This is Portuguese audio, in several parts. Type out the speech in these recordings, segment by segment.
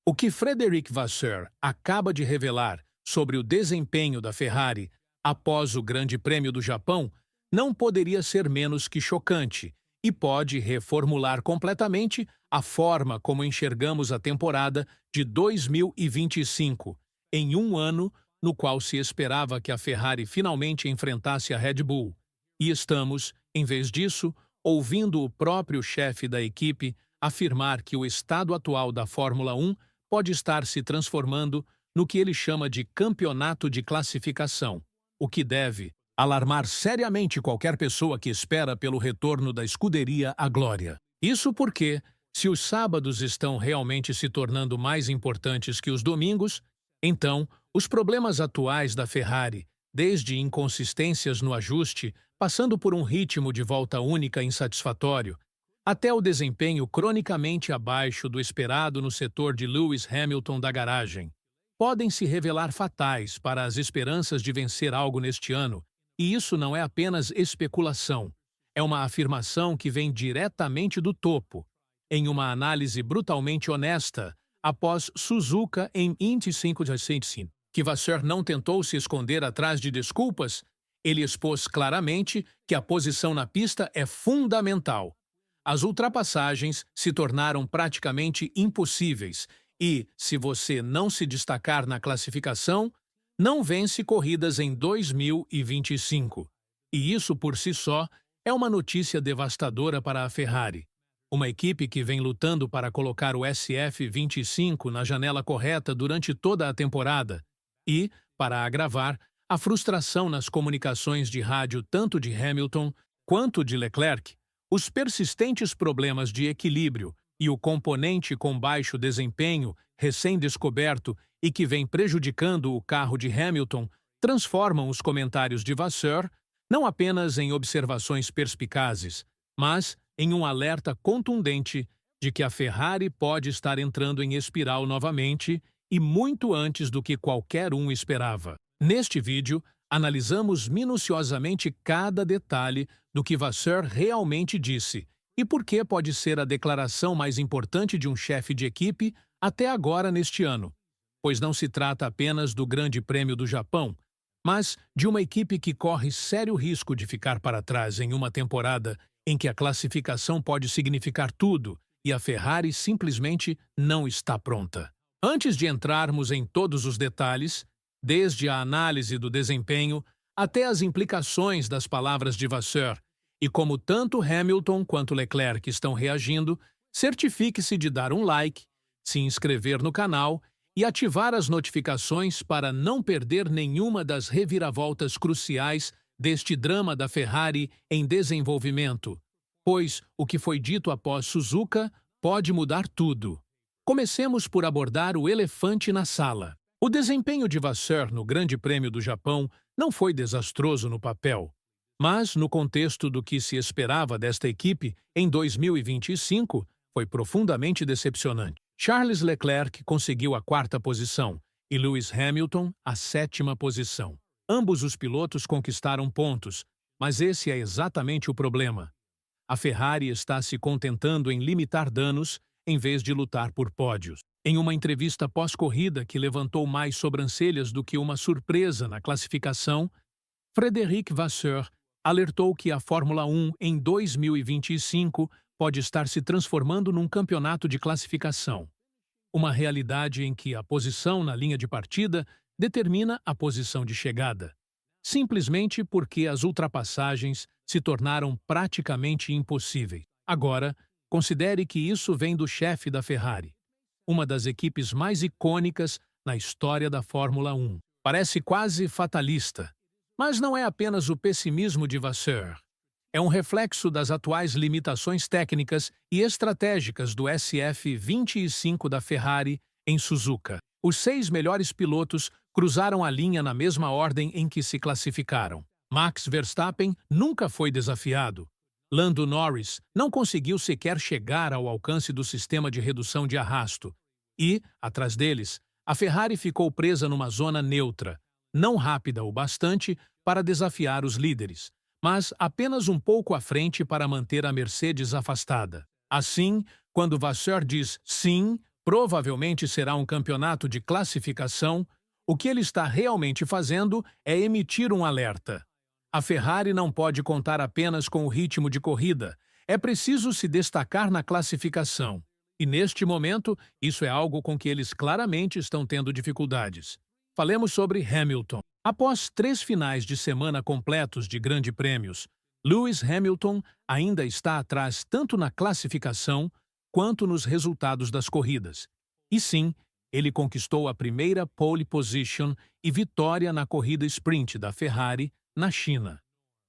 O que Frederic Vasseur acaba de revelar sobre o desempenho da Ferrari após o Grande Prêmio do Japão não poderia ser menos que chocante e pode reformular completamente a forma como enxergamos a temporada de 2025, em um ano no qual se esperava que a Ferrari finalmente enfrentasse a Red Bull. E estamos, em vez disso, ouvindo o próprio chefe da equipe afirmar que o estado atual da Fórmula 1 pode estar se transformando no que ele chama de campeonato de classificação, o que deve alarmar seriamente qualquer pessoa que espera pelo retorno da escuderia à glória. Isso porque, se os sábados estão realmente se tornando mais importantes que os domingos, então os problemas atuais da Ferrari, desde inconsistências no ajuste, passando por um ritmo de volta única insatisfatório, até o desempenho cronicamente abaixo do esperado no setor de Lewis Hamilton da garagem, podem se revelar fatais para as esperanças de vencer algo neste ano, e isso não é apenas especulação, é uma afirmação que vem diretamente do topo, em uma análise brutalmente honesta após Suzuka em 25 de setembro. Que Vasseur não tentou se esconder atrás de desculpas, ele expôs claramente que a posição na pista é fundamental. As ultrapassagens se tornaram praticamente impossíveis e, se você não se destacar na classificação, não vence corridas em 2025. E isso, por si só, é uma notícia devastadora para a Ferrari. Uma equipe que vem lutando para colocar o SF25 na janela correta durante toda a temporada e, para agravar, a frustração nas comunicações de rádio tanto de Hamilton quanto de Leclerc, os persistentes problemas de equilíbrio e o componente com baixo desempenho, recém-descoberto e que vem prejudicando o carro de Hamilton, transformam os comentários de Vasseur não apenas em observações perspicazes, mas em um alerta contundente de que a Ferrari pode estar entrando em espiral novamente e muito antes do que qualquer um esperava. Neste vídeo, analisamos minuciosamente cada detalhe do que Vasseur realmente disse e por que pode ser a declaração mais importante de um chefe de equipe até agora neste ano, pois não se trata apenas do Grande Prêmio do Japão, mas de uma equipe que corre sério risco de ficar para trás em uma temporada em que a classificação pode significar tudo e a Ferrari simplesmente não está pronta. Antes de entrarmos em todos os detalhes, desde a análise do desempenho até as implicações das palavras de Vasseur, e como tanto Hamilton quanto Leclerc estão reagindo, certifique-se de dar um like, se inscrever no canal e ativar as notificações para não perder nenhuma das reviravoltas cruciais deste drama da Ferrari em desenvolvimento, pois o que foi dito após Suzuka pode mudar tudo. Comecemos por abordar o elefante na sala. O desempenho de Vasseur no Grande Prêmio do Japão não foi desastroso no papel, mas no contexto do que se esperava desta equipe em 2025, foi profundamente decepcionante. Charles Leclerc conseguiu a 4ª posição e Lewis Hamilton a 7ª posição. Ambos os pilotos conquistaram pontos, mas esse é exatamente o problema. A Ferrari está se contentando em limitar danos em vez de lutar por pódios. Em uma entrevista pós-corrida que levantou mais sobrancelhas do que uma surpresa na classificação, Frederic Vasseur alertou que a Fórmula 1 em 2025 pode estar se transformando num campeonato de classificação. Uma realidade em que a posição na linha de partida determina a posição de chegada, simplesmente porque as ultrapassagens se tornaram praticamente impossíveis. Agora, considere que isso vem do chefe da Ferrari, uma das equipes mais icônicas na história da Fórmula 1. Parece quase fatalista, mas não é apenas o pessimismo de Vasseur. É um reflexo das atuais limitações técnicas e estratégicas do SF25 da Ferrari em Suzuka. Os 6 melhores pilotos cruzaram a linha na mesma ordem em que se classificaram. Max Verstappen nunca foi desafiado. Lando Norris não conseguiu sequer chegar ao alcance do sistema de redução de arrasto. E, atrás deles, a Ferrari ficou presa numa zona neutra, não rápida o bastante para desafiar os líderes, mas apenas um pouco à frente para manter a Mercedes afastada. Assim, quando Vasseur diz sim, Provavelmente será um campeonato de classificação. O que ele está realmente fazendo é emitir um alerta. A Ferrari não pode contar apenas com o ritmo de corrida. É preciso se destacar na classificação. E neste momento, isso é algo com que eles claramente estão tendo dificuldades. Falemos sobre Hamilton. Após 3 finais de semana completos de grandes prêmios, Lewis Hamilton ainda está atrás tanto na classificação quanto nos resultados das corridas. E sim, ele conquistou a primeira pole position e vitória na corrida sprint da Ferrari na China.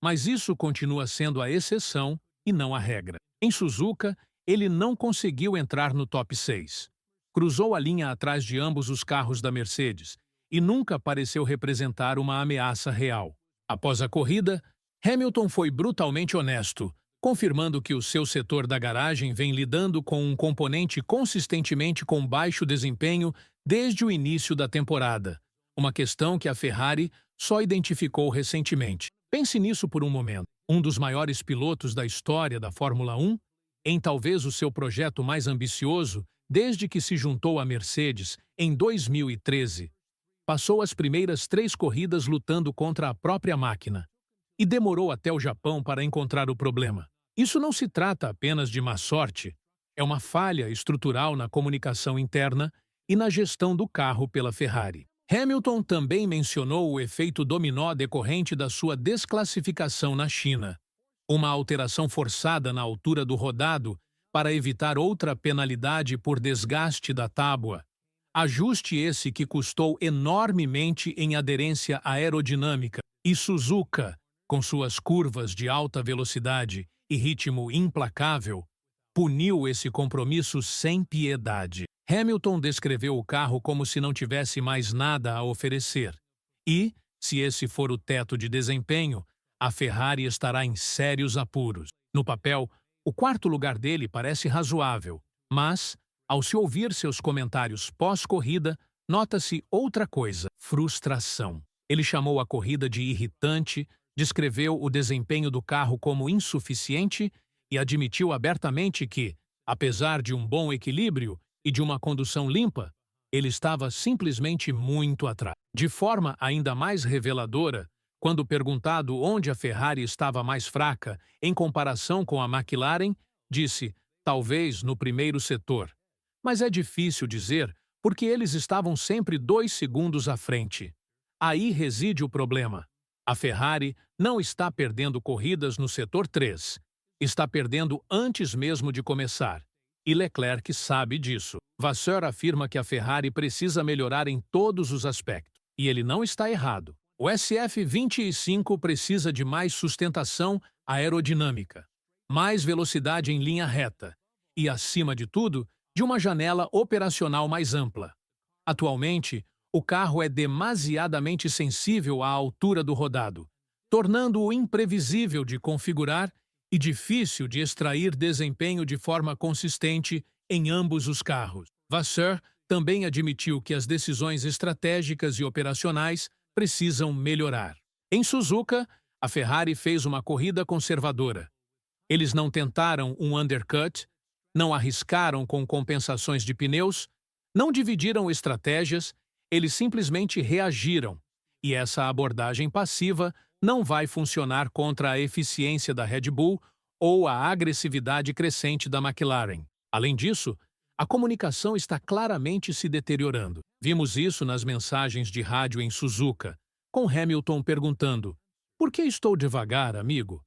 Mas isso continua sendo a exceção e não a regra. Em Suzuka, ele não conseguiu entrar no top 6. Cruzou a linha atrás de ambos os carros da Mercedes e nunca pareceu representar uma ameaça real. Após a corrida, Hamilton foi brutalmente honesto, confirmando que o seu setor da garagem vem lidando com um componente consistentemente com baixo desempenho desde o início da temporada, uma questão que a Ferrari só identificou recentemente. Pense nisso por um momento. Um dos maiores pilotos da história da Fórmula 1, em talvez o seu projeto mais ambicioso desde que se juntou à Mercedes em 2013, passou as primeiras 3 corridas lutando contra a própria máquina e demorou até o Japão para encontrar o problema. Isso não se trata apenas de má sorte, é uma falha estrutural na comunicação interna e na gestão do carro pela Ferrari. Hamilton também mencionou o efeito dominó decorrente da sua desclassificação na China, uma alteração forçada na altura do rodado para evitar outra penalidade por desgaste da tábua. Ajuste esse que custou enormemente em aderência aerodinâmica, e Suzuka, com suas curvas de alta velocidade e ritmo implacável, puniu esse compromisso sem piedade. Hamilton descreveu o carro como se não tivesse mais nada a oferecer. E, se esse for o teto de desempenho, a Ferrari estará em sérios apuros. No papel, o 4º lugar dele parece razoável, mas, ao se ouvir seus comentários pós-corrida, nota-se outra coisa: frustração. Ele chamou a corrida de irritante, descreveu o desempenho do carro como insuficiente e admitiu abertamente que, apesar de um bom equilíbrio e de uma condução limpa, ele estava simplesmente muito atrás. De forma ainda mais reveladora, quando perguntado onde a Ferrari estava mais fraca em comparação com a McLaren, disse, talvez no primeiro setor. Mas é difícil dizer porque eles estavam sempre 2 segundos à frente. Aí reside o problema. A Ferrari não está perdendo corridas no setor 3. Está perdendo antes mesmo de começar. E Leclerc sabe disso. Vasseur afirma que a Ferrari precisa melhorar em todos os aspectos. E ele não está errado. O SF25 precisa de mais sustentação aerodinâmica, mais velocidade em linha reta e, acima de tudo, de uma janela operacional mais ampla. Atualmente, o carro é demasiadamente sensível à altura do rodado, tornando-o imprevisível de configurar e difícil de extrair desempenho de forma consistente em ambos os carros. Vasseur também admitiu que as decisões estratégicas e operacionais precisam melhorar. Em Suzuka, a Ferrari fez uma corrida conservadora. Eles não tentaram um undercut, não arriscaram com compensações de pneus, não dividiram estratégias, eles simplesmente reagiram. E essa abordagem passiva não vai funcionar contra a eficiência da Red Bull ou a agressividade crescente da McLaren. Além disso, a comunicação está claramente se deteriorando. Vimos isso nas mensagens de rádio em Suzuka, com Hamilton perguntando: "Por que estou devagar, amigo?"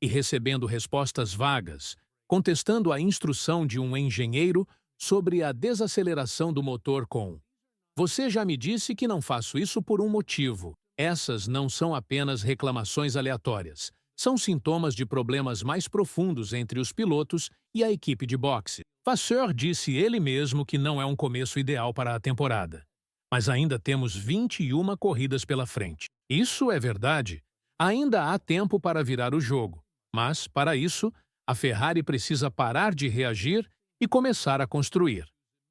E recebendo respostas vagas, contestando a instrução de um engenheiro sobre a desaceleração do motor com: "Você já me disse que não faço isso por um motivo." Essas não são apenas reclamações aleatórias. São sintomas de problemas mais profundos entre os pilotos e a equipe de boxe. Vasseur disse ele mesmo que não é um começo ideal para a temporada. Mas ainda temos 21 corridas pela frente. Isso é verdade. Ainda há tempo para virar o jogo. Mas, para isso, a Ferrari precisa parar de reagir e começar a construir.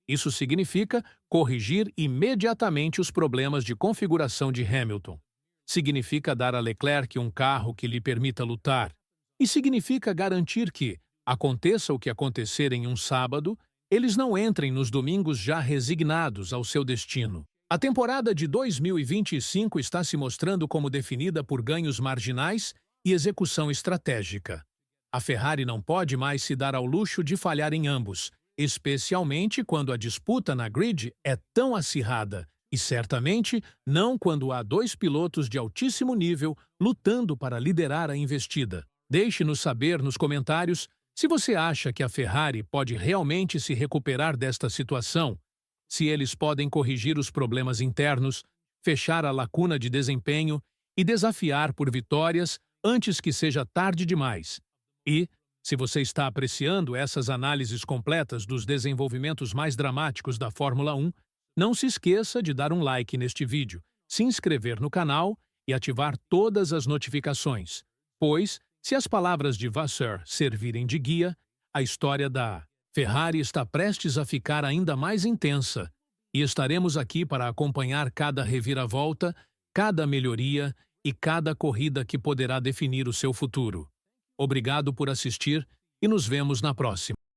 Isso significa corrigir imediatamente os problemas de configuração de Hamilton. Significa dar a Leclerc um carro que lhe permita lutar. E significa garantir que, aconteça o que acontecer em um sábado, eles não entrem nos domingos já resignados ao seu destino. A temporada de 2025 está se mostrando como definida por ganhos marginais e execução estratégica. A Ferrari não pode mais se dar ao luxo de falhar em ambos, especialmente quando a disputa na grid é tão acirrada, e certamente não quando há dois pilotos de altíssimo nível lutando para liderar a investida. Deixe-nos saber nos comentários se você acha que a Ferrari pode realmente se recuperar desta situação, se eles podem corrigir os problemas internos, fechar a lacuna de desempenho e desafiar por vitórias antes que seja tarde demais. E, se você está apreciando essas análises completas dos desenvolvimentos mais dramáticos da Fórmula 1, não se esqueça de dar um like neste vídeo, se inscrever no canal e ativar todas as notificações, pois, se as palavras de Vasseur servirem de guia, a história da Ferrari está prestes a ficar ainda mais intensa e estaremos aqui para acompanhar cada reviravolta, cada melhoria e cada corrida que poderá definir o seu futuro. Obrigado por assistir e nos vemos na próxima.